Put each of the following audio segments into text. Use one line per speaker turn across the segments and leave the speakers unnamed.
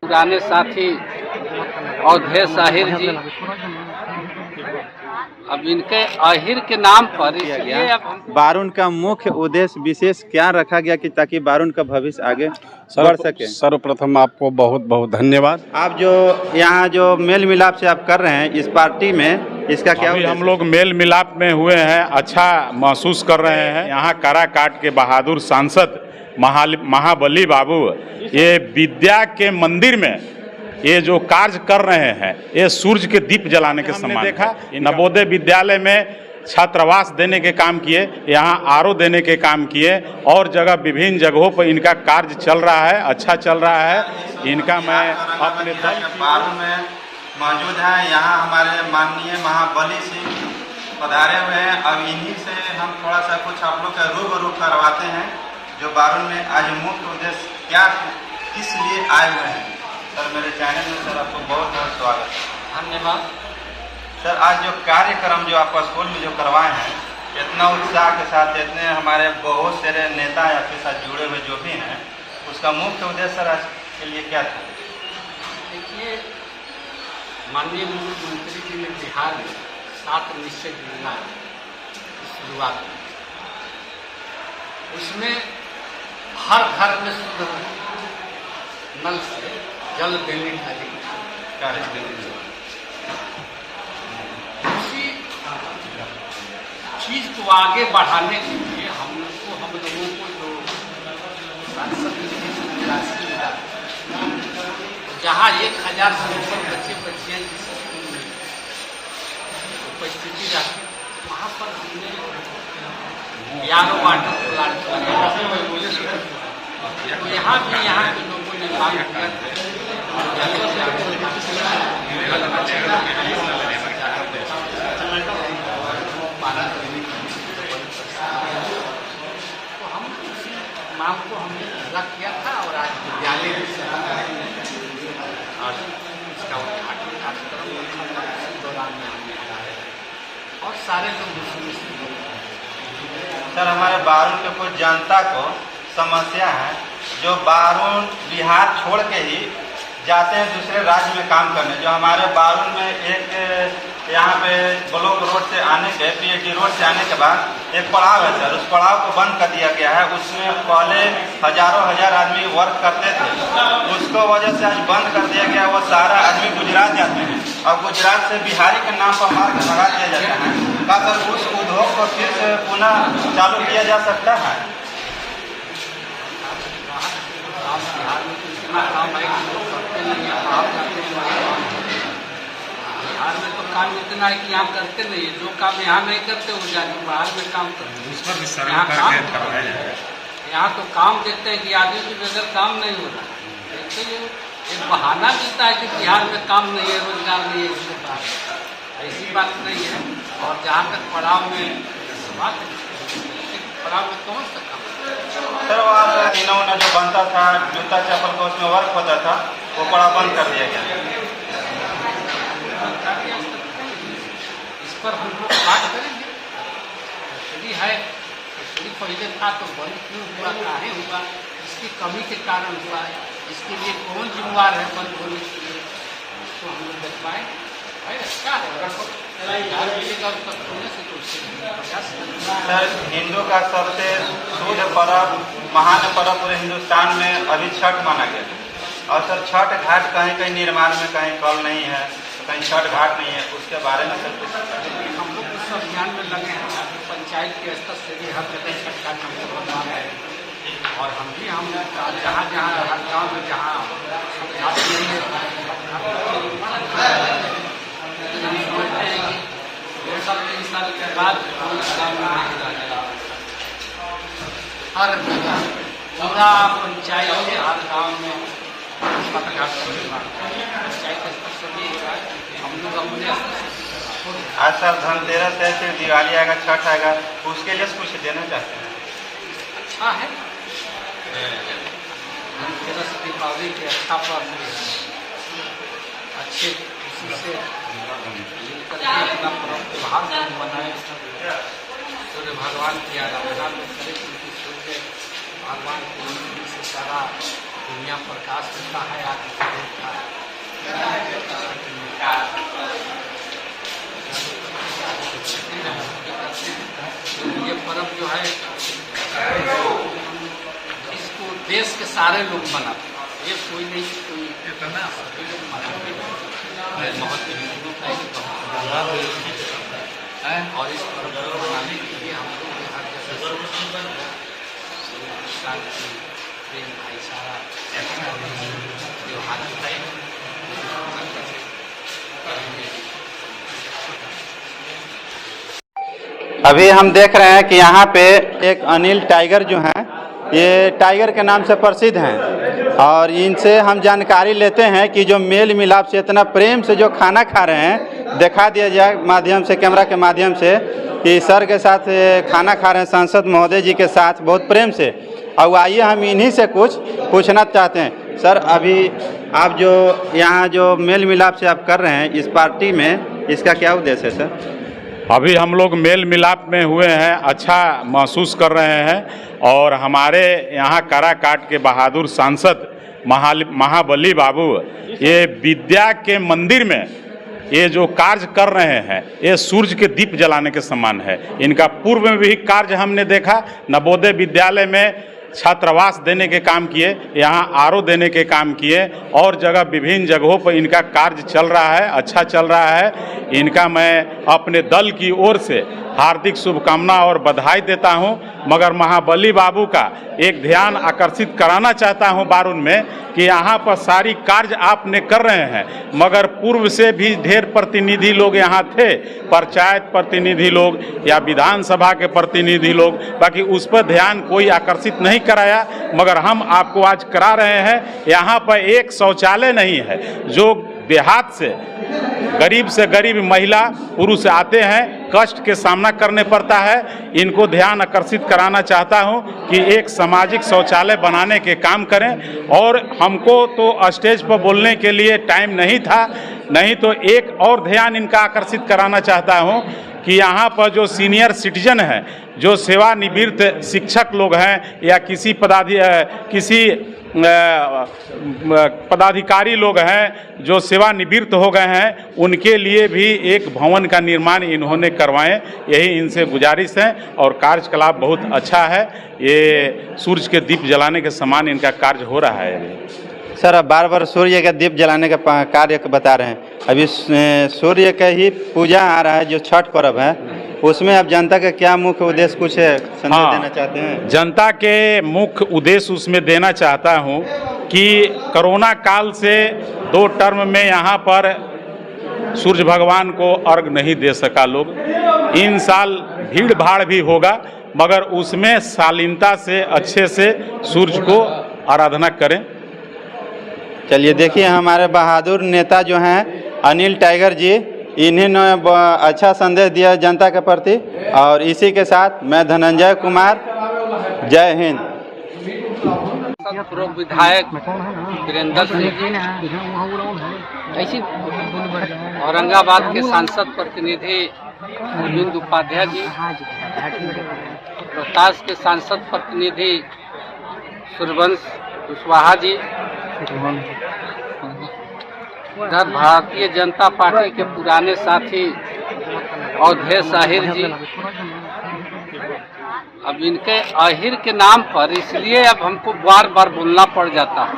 पुराने साथी अवधेश आहिर जी, अब इनके आहिर के नाम पर इसलिए अब
बारून का मुख्य उद्देश्य विशेष क्या रखा गया कि ताकि बारून का भविष्य आगे बढ़ सके?
सर्वप्रथम आपको बहुत बहुत धन्यवाद।
आप जो यहाँ जो मेल मिलाप से आप कर रहे हैं इस पार्टी में, इसका क्या
अभी
उद्देश्य
हम लोग मेल मिलाप में हुए हैं, अच्छा महसूस कर रहे हैं। यहाँ काराकाट के बहादुर सांसद महाबली बाबू ये विद्या के मंदिर में ये जो कार्य कर रहे हैं, ये सूर्य के दीप जलाने के समान देखा। नवोदय विद्यालय में छात्रावास देने के काम किए, यहाँ आरओ देने के काम किए, और जगह विभिन्न जगहों पर इनका कार्य चल रहा है, अच्छा चल रहा है। इनका मैं अपने दल
बारून में मौजूद है। यहाँ हमारे माननीय महाबली सिंह पधारे हुए हैं। अब इन्हीं से हम थोड़ा सा कुछ आप लोग का रूबरू करवाते हैं जो बारून में आज मुख्य उद्देश्य क्या, किस लिए आए हुए हैं। सर, मेरे चैनल में सर आपको बहुत बहुत स्वागत है।
धन्यवाद
सर, आज जो कार्यक्रम जो आप स्कूल में जो करवाए हैं, इतना उत्साह के साथ, इतने हमारे बहुत सारे नेता आपके साथ जुड़े हुए जो भी हैं, उसका मुख्य उद्देश्य सर आज के लिए क्या था?
देखिए, माननीय मुख्यमंत्री जी ने बिहार में 7 निश्चय योजना की शुरुआत की। उसमें हर घर में शुद्ध नल से जल देने का कार्य उसी चीज को आगे बढ़ाने के लिए हम लोगों को जो सांसद राशि मिला, जहाँ 1000 से ऊपर बच्चे बच्चियाँ जिस स्कूल में उपस्थिति रहती, वहाँ पर हमने यारों वाटर प्लांट लगाया। तो यहाँ के लोगों ने मांग किया तो हम उसी मांग को हमने पूरा किया था। और आज विद्यालय आज इसका उद्घाटन कार्यक्रम दौरान में हमने किया है और सारे लोग उसमें।
सर, हमारे बारून के कुछ जनता को समस्या है, जो बारून बिहार छोड़ के ही जाते हैं दूसरे राज्य में काम करने। जो हमारे बारून में एक यहाँ पे ब्लॉक रोड से आने के, पीएटी रोड से आने के बाद एक पड़ाव है सर, उस पड़ाव को बंद कर दिया गया है। उसमें पहले हजारों आदमी वर्क करते थे, उसको वजह से आज बंद कर दिया गया। वो सारा आदमी गुजरात जाते हैं और गुजरात से बिहारी के नाम पर मार्ग लगा दिया जाता है। क्या सर उस उद्योग को फिर से पुनः चालू किया जा सकता है?
बिहार में तो इतना काम है कि लोग करते नहीं है। आप करते हैं बिहार में तो काम इतना है कि यहाँ करते नहीं है। जो काम यहाँ नहीं करते वो जाके बाहर में काम करते हैं। यहाँ तो काम देखते हैं कि आदमी के बगैर काम नहीं हो रहा। देखते ही एक बहाना मिलता है कि बिहार में काम नहीं है, रोजगार नहीं है, इसके पास ऐसी बात नहीं है। और जहाँ तक पड़ाव में बात है, पड़ाव में कौन सा काम
सर, वहाँ पर इन्होंने जो बनता था जूता चप्पल का, उसमें वर्क होता था, वो बड़ा बंद कर दिया गया।
इस पर हम लोग बात करेंगे। यदि है यदि पहले था तो बंद क्यों हुआ, काहे हुआ, इसकी कमी के कारण हुआ है, इसके लिए कौन जिम्मेवार है बंद होने के लिए, तो हम लोग देख पाए। अच्छा है
सर, हिंदू का सबसे शुद्ध पर्व, महान पर्व पूरे हिंदुस्तान में अभी छठ माना गया। और सर, छठ घाट कहीं कहीं निर्माण में, कहीं कल नहीं है, कहीं छठ घाट नहीं है, उसके बारे में सर कुछ
हम लोग इस अभियान में लगे हैं। पंचायत के स्तर से भी हर जगह छठ घाट हम बनवा रहे हैं। और हम जहाँ जहाँ हर गाँव में जहाँ घाट नहीं है, 2-3 साल के बाद हर जगह पूरा पंचायत के हर गाँव में छठ घाट पंचायत स्तर से भी हम लोग अपने
आज सर धनतेरस है, फिर दिवाली आएगा, छठ आएगा, उसके लिए कुछ देना चाहते हैं?
अच्छा है, धनतेरस दीपावली के अच्छा पर्व अच्छे खुशी से मिलकर अपना पर्व त्योहार को मनाए। सूर्य भगवान की आराधना में करें, क्योंकि सूर्य भगवान के से सारा दुनिया प्रकाश करता है, आगे बढ़ता है। ये पर्व जो है इसको देश के सारे लोग मनाते हैं, ये कोई नहीं कोई इतना सभी लोग मनाते हैं। बहुत हिंदुओं का एक है और इस पर्व को मनाने के लिए हम लोग हर जगह शांति, प्रेम, भाईचारा त्योहार है।
अभी हम देख रहे हैं कि यहाँ पे एक अनिल टाइगर जो हैं, ये टाइगर के नाम से प्रसिद्ध हैं और इनसे हम जानकारी लेते हैं कि जो मेल मिलाप से इतना प्रेम से जो खाना खा रहे हैं, दिखा दिया जाए माध्यम से, कैमरा के माध्यम से कि सर के साथ खाना खा रहे हैं, सांसद महोदय जी के साथ बहुत प्रेम से। और आइए हम इन्हीं से कुछ पूछना चाहते हैं। सर, अभी आप जो यहाँ जो मेल मिलाप से आप कर रहे हैं इस पार्टी में, इसका क्या उद्देश्य है सर?
अभी हम लोग मेल मिलाप में हुए हैं, अच्छा महसूस कर रहे हैं और हमारे यहाँ काराकाट के बहादुर सांसद महाबली बाबू ये विद्या के मंदिर में ये जो कार्य कर रहे हैं, ये सूर्य के दीप जलाने के समान है। इनका पूर्व में भी कार्य हमने देखा, नवोदय विद्यालय में छात्रावास देने के काम किए, यहाँ आरओ देने के काम किए और जगह विभिन्न जगहों पर इनका कार्य चल रहा है, अच्छा चल रहा है। इनका मैं अपने दल की ओर से हार्दिक शुभकामना और बधाई देता हूं। मगर महाबली बाबू का एक ध्यान आकर्षित कराना चाहता हूं बारुण में कि यहाँ पर सारी कार्य आपने कर रहे हैं, मगर पूर्व से भी ढेर प्रतिनिधि लोग यहाँ थे, पंचायत प्रतिनिधि लोग या विधानसभा के प्रतिनिधि लोग, बाकी उस पर ध्यान कोई आकर्षित नहीं कराया। मगर हम आपको आज करा रहे हैं, यहाँ पर एक शौचालय नहीं है। जो देहात से गरीब महिला पुरुष आते हैं, कष्ट के सामना करने पड़ता है, इनको ध्यान आकर्षित कराना चाहता हूं कि एक सामाजिक शौचालय बनाने के काम करें। और हमको तो स्टेज पर बोलने के लिए टाइम नहीं था, नहीं तो एक और ध्यान इनका आकर्षित कराना चाहता हूं कि यहाँ पर जो सीनियर सिटीजन हैं, जो सेवानिवृत्त शिक्षक लोग हैं या किसी पदाधिकारी लोग हैं जो सेवानिवृत्त हो गए हैं, उनके लिए भी एक भवन का निर्माण इन्होंने करवाएं, यही इनसे गुजारिश है। और कार्यकलाप बहुत अच्छा है, ये सूर्य के दीप जलाने के समान इनका कार्य हो रहा है।
सर, अब बार बार सूर्य का दीप जलाने का कार्य बता रहे हैं, अभी सूर्य का ही पूजा आ रहा है जो छठ पर्व है, उसमें आप जनता का क्या मुख्य उद्देश्य कुछ संदेश देना चाहते हैं?
जनता के मुख्य उद्देश्य उसमें देना चाहता हूं कि कोरोना काल से 2 टर्म में यहाँ पर सूर्य भगवान को अर्घ नहीं दे सका लोग। इन साल भीड़ भाड़ भी होगा, मगर उसमें शालीनता से अच्छे से सूर्य को आराधना करें।
चलिए, देखिए हमारे बहादुर नेता जो हैं अनिल टाइगर जी, इन्होंने अच्छा संदेश दिया जनता के प्रति। और इसी के साथ मैं धनंजय कुमार, जय हिंद।
पूर्व विधायक वीरेंद्र सिंह, औरंगाबाद के सांसद प्रतिनिधि अरविंद उपाध्याय जी, रोहतास के सांसद प्रतिनिधि सूर्यवंश कुशवाहा जी, इधर भारतीय जनता पार्टी के पुराने साथी अवधेश आहिर जी। अब इनके आहिर के नाम पर इसलिए अब हमको बार बार बोलना पड़ जाता है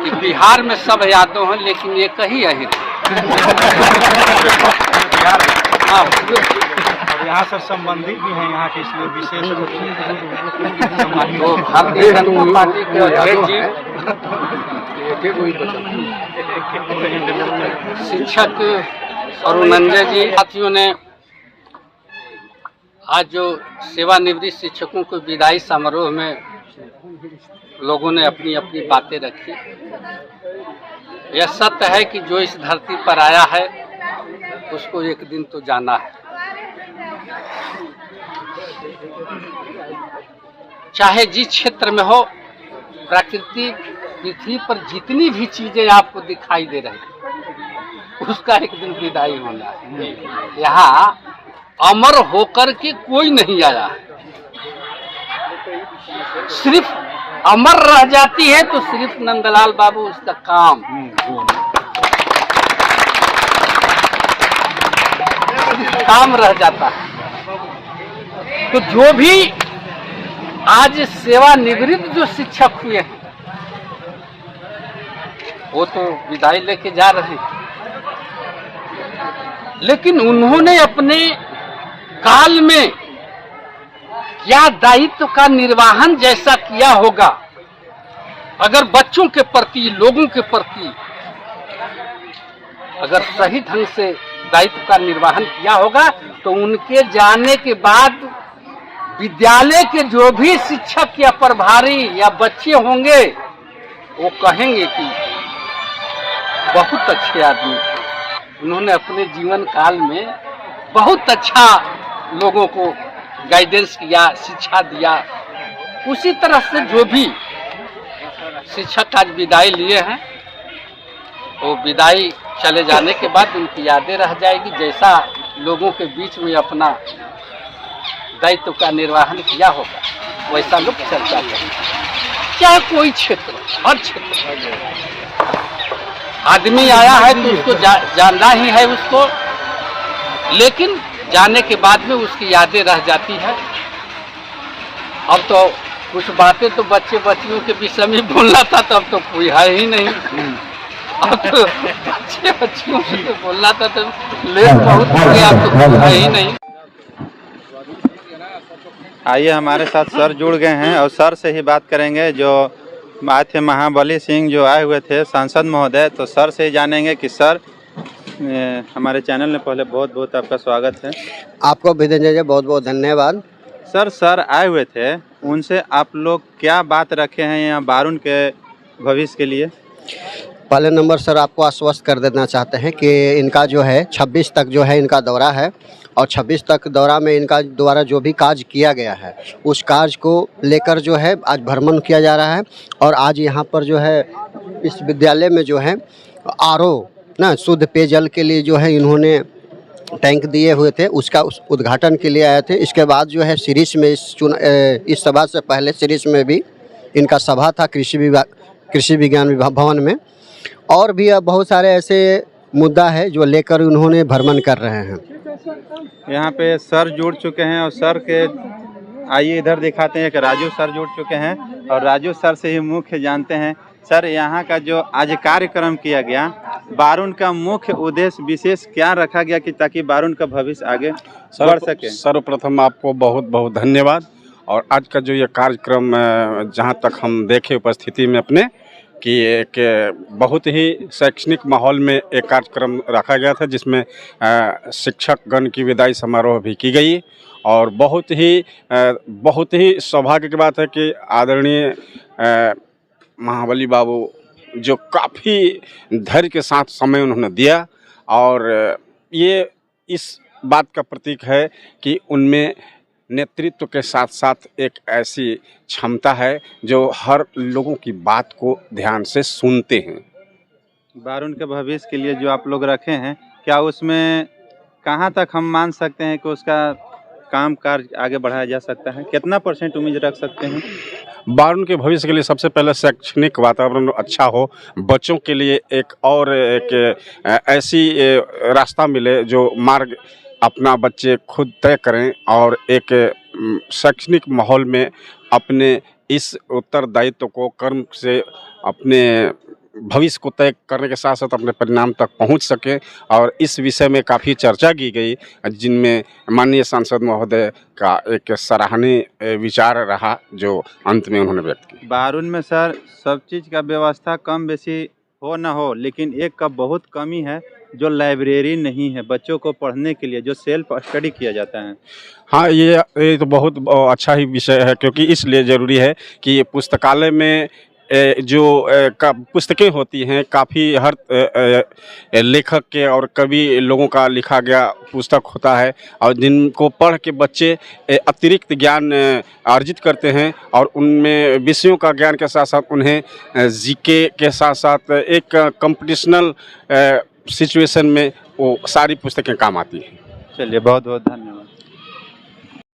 कि बिहार में सब यादव हैं, लेकिन ये कहीं आहिर है।
यहाँ से संबंधित भी हैं यहाँ के, इसलिए विशेष रूप से
तो भारतीय जनता पार्टी के अध्यक्ष जी, शिक्षक अरुणंजय जी, साथियों ने आज जो सेवानिवृत्त शिक्षकों को विदाई समारोह में लोगों ने अपनी अपनी बातें रखी। यह सत्य है कि जो इस धरती पर आया है उसको एक दिन तो जाना है। चाहे जिस क्षेत्र में हो, प्रकृति पृथ्वी पर जितनी भी चीजें आपको दिखाई दे रही उसका एक दिन विदाई होना है। यहाँ अमर होकर के कोई नहीं आया है, सिर्फ अमर रह जाती है तो सिर्फ नंदलाल बाबू उसका काम, काम रह जाता है। तो जो भी आज सेवानिवृत्त जो शिक्षक हुए हैं वो तो विदाई लेके जा रहे हैं, लेकिन उन्होंने अपने काल में क्या दायित्व का निर्वहन जैसा किया होगा, अगर बच्चों के प्रति, लोगों के प्रति अगर सही ढंग से दायित्व का निर्वहन किया होगा तो उनके जाने के बाद विद्यालय के जो भी शिक्षक या प्रभारी या बच्चे होंगे वो कहेंगे कि बहुत अच्छे आदमी थे, उन्होंने अपने जीवन काल में बहुत अच्छा लोगों को गाइडेंस किया, शिक्षा दिया। उसी तरह से जो भी शिक्षक आज विदाई लिए हैं वो विदाई चले जाने के बाद उनकी यादें रह जाएगी, जैसा लोगों के बीच में अपना दायित्व का निर्वहन किया होगा वैसा लोग चर्चा करेंगे। चाहे कोई क्षेत्र, हर क्षेत्र आदमी आया है तो उसको जानना ही है उसको, लेकिन जाने के बाद में उसकी यादें रह जाती है। अब तो कुछ बातें तो बच्चे बच्चियों के विषय में बोलना था, तब तो कोई है ही नहीं। अब तो बच्चे बच्चियों से तो बोलना था तो लेट बहुत हो गया, अब तो कोई है ही नहीं।
आइए हमारे साथ सर जुड़ गए हैं और सर से ही बात करेंगे जो आए थे, महाबली सिंह जो आए हुए थे सांसद महोदय। तो सर से ही जानेंगे कि सर हमारे चैनल में पहले बहुत बहुत आपका स्वागत है।
आपको भी धन्यवाद, बहुत बहुत धन्यवाद।
सर आए हुए थे, उनसे आप लोग क्या बात रखे हैं यहाँ बारून के भविष्य के लिए?
पहले नंबर सर आपको आश्वस्त कर देना चाहते हैं कि इनका जो है 26 तक जो है इनका दौरा है और 26 तक दौरा में इनका द्वारा जो भी कार्य किया गया है उस कार्य को लेकर जो है आज भ्रमण किया जा रहा है। और आज यहाँ पर जो है इस विद्यालय में जो है आरओ ना शुद्ध पेयजल के लिए जो है इन्होंने टैंक दिए हुए थे, उसका उद्घाटन के लिए आए थे। इसके बाद जो है सीरीज में इस सभा से पहले सीरीज में भी इनका सभा था कृषि विज्ञान भवन में, और भी अब बहुत सारे ऐसे मुद्दा है जो लेकर उन्होंने भ्रमण कर रहे हैं।
यहाँ पे सर जुड़ चुके हैं और सर के आइए इधर दिखाते हैं कि राजू सर जुड़ चुके हैं और राजू सर से ही मुख्य जानते हैं। सर, यहाँ का जो आज कार्यक्रम किया गया, बारून का मुख्य उद्देश्य विशेष क्या रखा गया कि ताकि बारून का भविष्य आगे बढ़ सके?
सर्वप्रथम आपको बहुत बहुत धन्यवाद। और आज का जो ये कार्यक्रम जहाँ तक हम देखे उपस्थिति में अपने कि एक बहुत ही शैक्षणिक माहौल में एक कार्यक्रम रखा गया था जिसमें शिक्षकगण की विदाई समारोह भी की गई। और बहुत ही सौभाग्य की बात है कि आदरणीय महाबली बाबू जो काफ़ी धैर्य के साथ समय उन्होंने दिया, और ये इस बात का प्रतीक है कि उनमें नेतृत्व के साथ साथ एक ऐसी क्षमता है जो हर लोगों की बात को ध्यान से सुनते हैं।
बारून के भविष्य के लिए जो आप लोग रखे हैं, क्या उसमें कहाँ तक हम मान सकते हैं कि उसका काम कार्य आगे बढ़ाया जा सकता है? कितना % उम्मीद रख सकते हैं?
बारून के भविष्य के लिए सबसे पहले शैक्षणिक वातावरण अच्छा हो, बच्चों के लिए एक ऐसी रास्ता मिले जो मार्ग अपना बच्चे खुद तय करें और एक शैक्षणिक माहौल में अपने इस उत्तरदायित्व को कर्म से अपने भविष्य को तय करने के साथ साथ अपने परिणाम तक पहुंच सके। और इस विषय में काफ़ी चर्चा की गई जिनमें माननीय सांसद महोदय का एक सराहनीय विचार रहा जो अंत में उन्होंने व्यक्त किया।
बारून में सर सब चीज़ का व्यवस्था कम बेसी हो ना हो, लेकिन एक का बहुत कमी है जो लाइब्रेरी नहीं है बच्चों को पढ़ने के लिए, जो सेल्फ स्टडी किया जाता है।
हाँ, ये तो बहुत अच्छा ही विषय है, क्योंकि इसलिए ज़रूरी है कि ये पुस्तकालय में जो पुस्तकें होती हैं काफ़ी हर लेखक के और कवि लोगों का लिखा गया पुस्तक होता है, और जिनको पढ़ के बच्चे अतिरिक्त ज्ञान अर्जित करते हैं और उनमें विषयों का ज्ञान के साथ साथ उन्हें जीके के साथ साथ एक कंपटीशनल सिचुएशन में वो सारी पुस्तकें काम आती हैं।
चलिए, बहुत बहुत धन्यवाद।